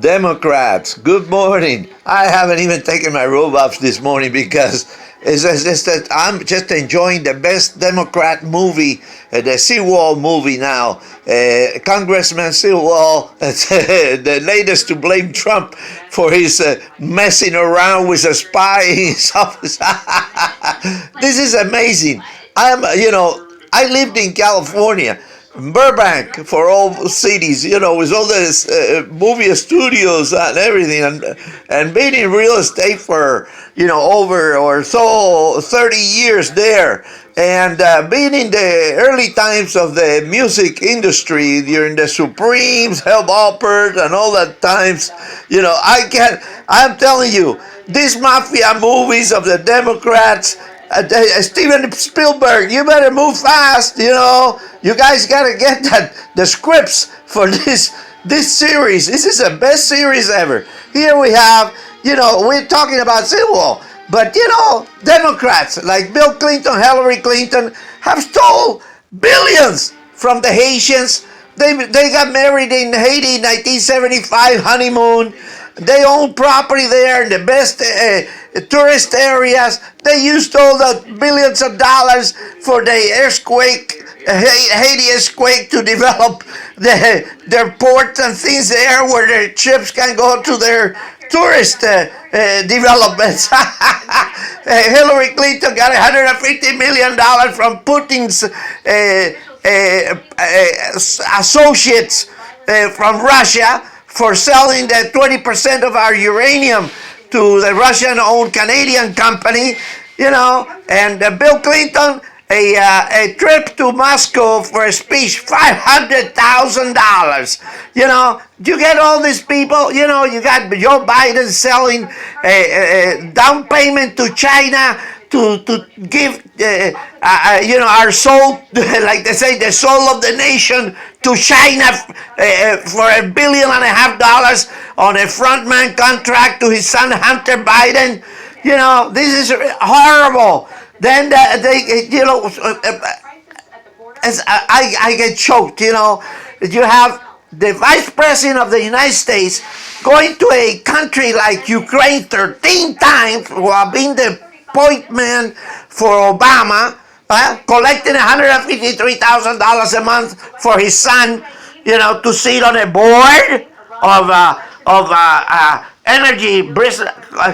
Democrats, good morning. I haven't even taken my robe off this morning because it's just that I'm just enjoying the best Democrat movie, the Seawall movie now. Congressman Seawall, the latest to blame Trump for his messing around with a spy in his office. This is amazing. I lived in California. Burbank for all cities, with all these movie studios and everything, and being in real estate for over or so 30 years there, and being in the early times of the music industry during the Supremes, Hell Alpert, and all that times, I'm telling you, these mafia movies of the Democrats. Steven Spielberg, you better move fast. You guys gotta get the scripts for this series. This is the best series ever. Here we have, we're talking about Civil War, but Democrats like Bill Clinton, Hillary Clinton have stole billions from the Haitians. They got married in Haiti, 1975 honeymoon. They own property there in the best tourist areas. They used all the billions of dollars for the earthquake, Haiti earthquake, to develop their ports and things there where their ships can go to their tourist developments. Hillary Clinton got $150 million from Putin's associates from Russia for selling the 20% of our uranium to the Russian-owned Canadian company, and Bill Clinton, a trip to Moscow for a speech, $500,000. You get all these people, you got Joe Biden selling a down payment to China to give, our soul, like they say, the soul of the nation to China for $1.5 billion on a frontman contract to his son Hunter Biden. This is horrible. Then I get choked. You have the vice president of the United States going to a country like Ukraine 13 times while being the point man for Obama, collecting $153,000 a month for his son, to sit on a board of energy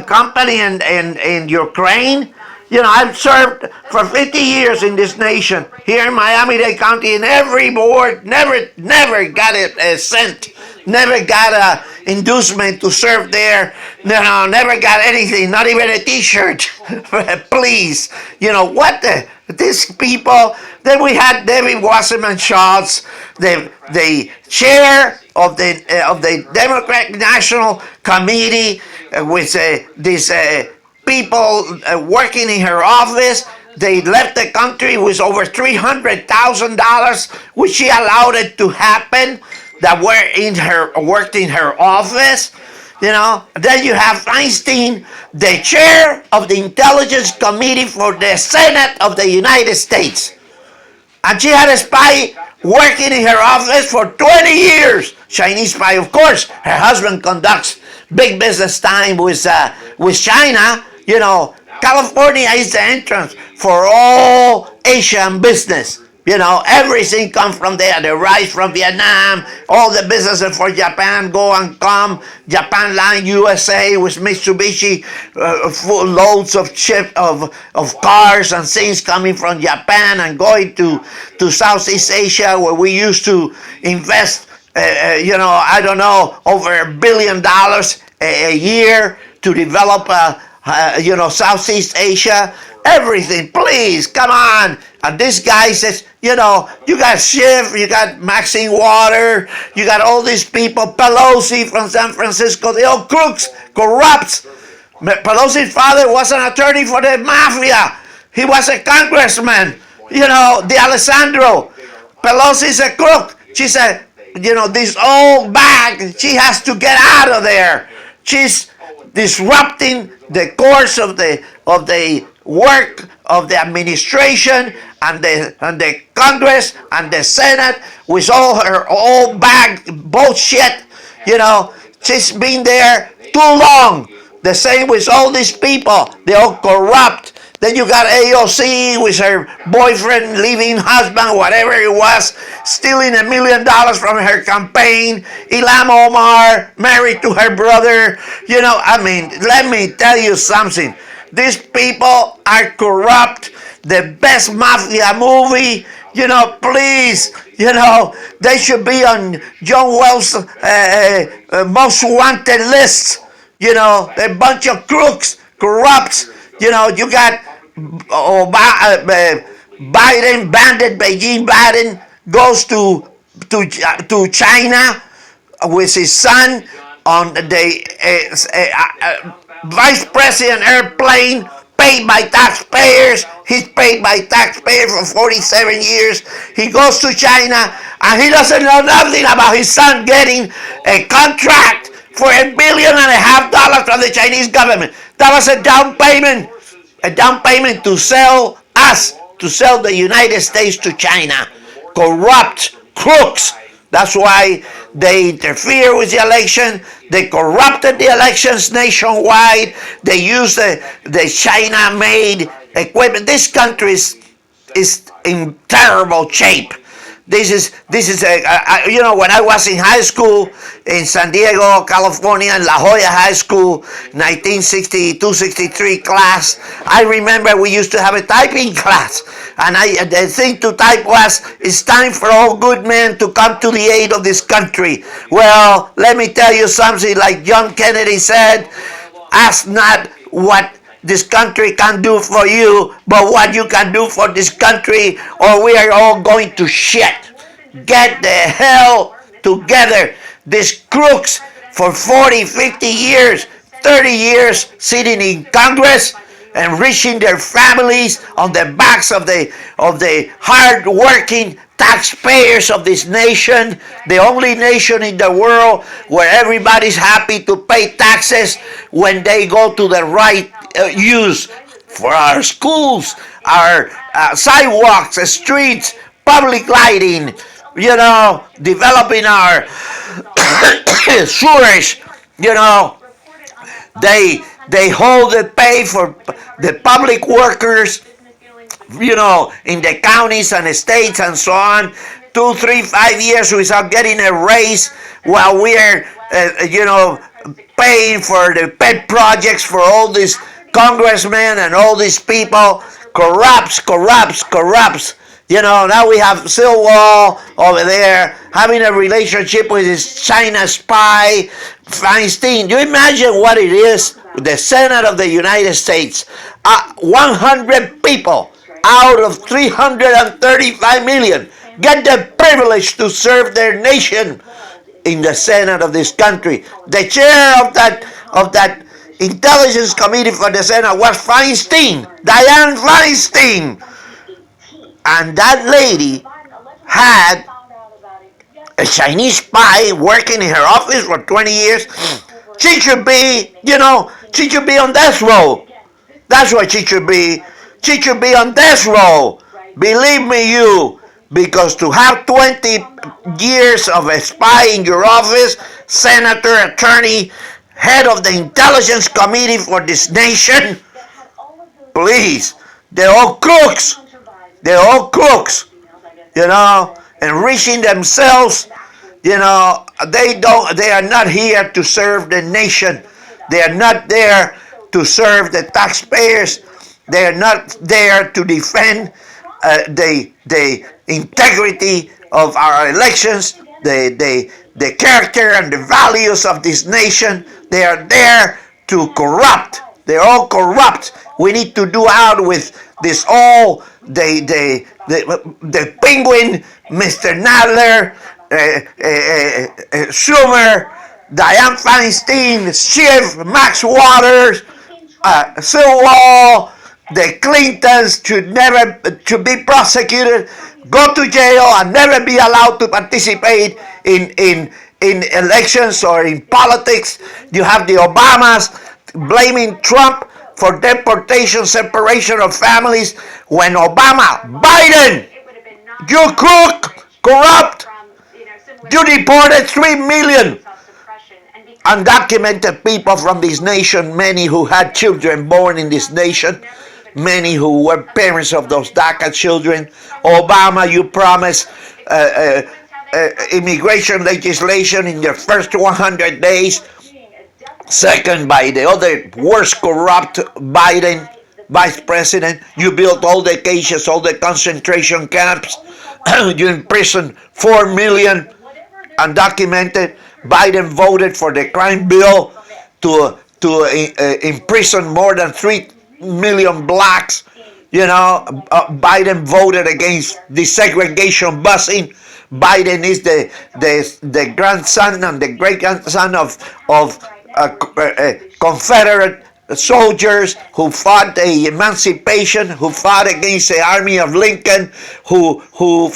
company in Ukraine. I've served for 50 years in this nation, here in Miami-Dade County, in every board, never got a cent, never got a inducement to serve there, never got anything, not even a t-shirt. Please, these people. Then we had David Wasserman Schultz, the chair of the Democratic National Committee, with these people working in her office. They left the country with over $300,000, which she allowed it to happen, that worked in her office. Then you have Feinstein, the chair of the Intelligence Committee for the Senate of the United States. And she had a spy working in her office for 20 years. Chinese spy, of course. Her husband conducts big business time with China. California is the entrance for all Asian business. Everything comes from there. The rice from Vietnam, all the businesses for Japan go and come. Japan Line USA with Mitsubishi, full loads of cars and things coming from Japan and going to Southeast Asia, where we used to invest, I don't know, over $1 billion a year to develop, Southeast Asia. Everything, please, come on. And this guy says, you got Schiff, you got Maxine Water, you got all these people, Pelosi from San Francisco, they all crooks, corrupts. Pelosi's father was an attorney for the mafia. He was a congressman, De Alessandro. Pelosi's a crook. She said, this old bag, she has to get out of there. She's disrupting the course of the work of the administration and the Congress and the Senate with all her old bag bullshit. You know, she's been there too long. The same with all these people. They all corrupt. Then you got AOC with her boyfriend, leaving husband, whatever it was, stealing $1 million from her campaign. Ilham Omar married to her brother. You know, I mean, let me tell you something. These people are corrupt. The best mafia movie, you know, please, you know, they should be on John Wells' most wanted list. You know, a bunch of crooks, corrupts. You know, you got Biden, bandit Beijing Biden goes to China with his son on the vice president airplane paid by taxpayers. He's paid by taxpayers for 47 years. He goes to China and he doesn't know nothing about his son getting a contract for $1.5 billion from the Chinese government. That was a down payment to sell us, to sell the United States to China. Corrupt crooks. That's why they interfere with the election. They corrupted the elections nationwide. They used the China-made equipment. This country is in terrible shape. This is you know, when I was in high school in San Diego, California, in La Jolla High School, 1962-63 class, I remember we used to have a typing class, and the thing to type was, it's time for all good men to come to the aid of this country. Well, let me tell you something, like John Kennedy said, ask not what this country can do for you, but what you can do for this country, or we are all going to shit. Get the hell together. These crooks for 40, 50 years, 30 years sitting in Congress, enriching their families on the backs of the hard-working taxpayers of this nation, the only nation in the world where everybody's happy to pay taxes when they go to the right use for our schools, our sidewalks, streets, public lighting, you know, developing our sewers, you know. They hold the pay for the public workers, you know, in the counties and the states and so on, 2, 3, 5 years without getting a raise, while we're, you know, paying for the pet projects for all these congressmen and all these people. Corrupts. You know, now we have Silwall over there having a relationship with his China spy, Feinstein. Do you imagine what it is? The Senate of the United States, 100 people out of 335 million get the privilege to serve their nation in the Senate of this country. The chair of that Intelligence Committee for the Senate was Feinstein, Dianne Feinstein. And that lady had a Chinese spy working in her office for 20 years. She should be, you know, she should be on death row. That's what she should be. She should be on death row. Believe me, you. Because to have 20 years of a spy in your office, senator, attorney, head of the Intelligence Committee for this nation, please, they're all crooks. They're all crooks, you know, enriching themselves. You know, they are not here to serve the nation. They are not there to serve the taxpayers. They are not there to defend the integrity of our elections, the character and the values of this nation. They are there to corrupt. They're all corrupt. We need to do out with this all the penguin, Mr. Nadler, Schumer, Dianne Feinstein, Schiff, Max Waters, Silwall, the Clintons should be prosecuted, go to jail, and never be allowed to participate in elections or in politics. You have the Obamas blaming Trump for deportation, separation of families, when Obama, Biden, you crook, corrupt, you deported 3 million undocumented people from this nation, many who had children born in this nation, many who were parents of those DACA children. Obama, you promised immigration legislation in your first 100 days. Second, by the other worst corrupt Biden vice president, you built all the cages, all the concentration camps. You imprisoned 4 million undocumented. Biden voted for the crime bill to imprison more than 3 million blacks. Biden voted against desegregation busing. Biden is the grandson and the great grandson of Confederate soldiers who fought the emancipation, who fought against the army of Lincoln, who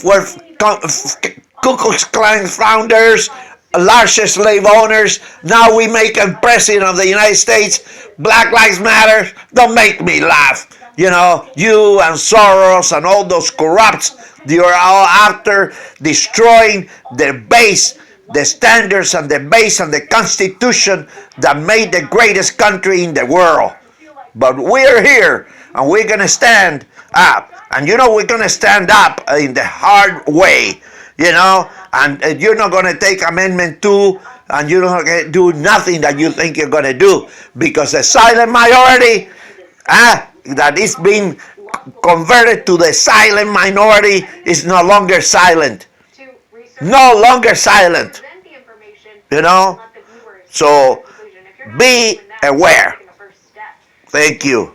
were Ku Klux Klan founders, largest slave owners. Now we make him president of the United States. Black Lives Matter. Don't make me laugh. You and Soros and all those corrupts, they are all after destroying the base, the standards and the base and the Constitution that made the greatest country in the world. But we're here and we're going to stand up. And we're going to stand up in the hard way, and you're not going to take Amendment 2 and you're not going to do nothing that you think you're going to do, because the silent minority that is being converted to the silent minority is no longer silent. No longer silent. So be aware. Thank you.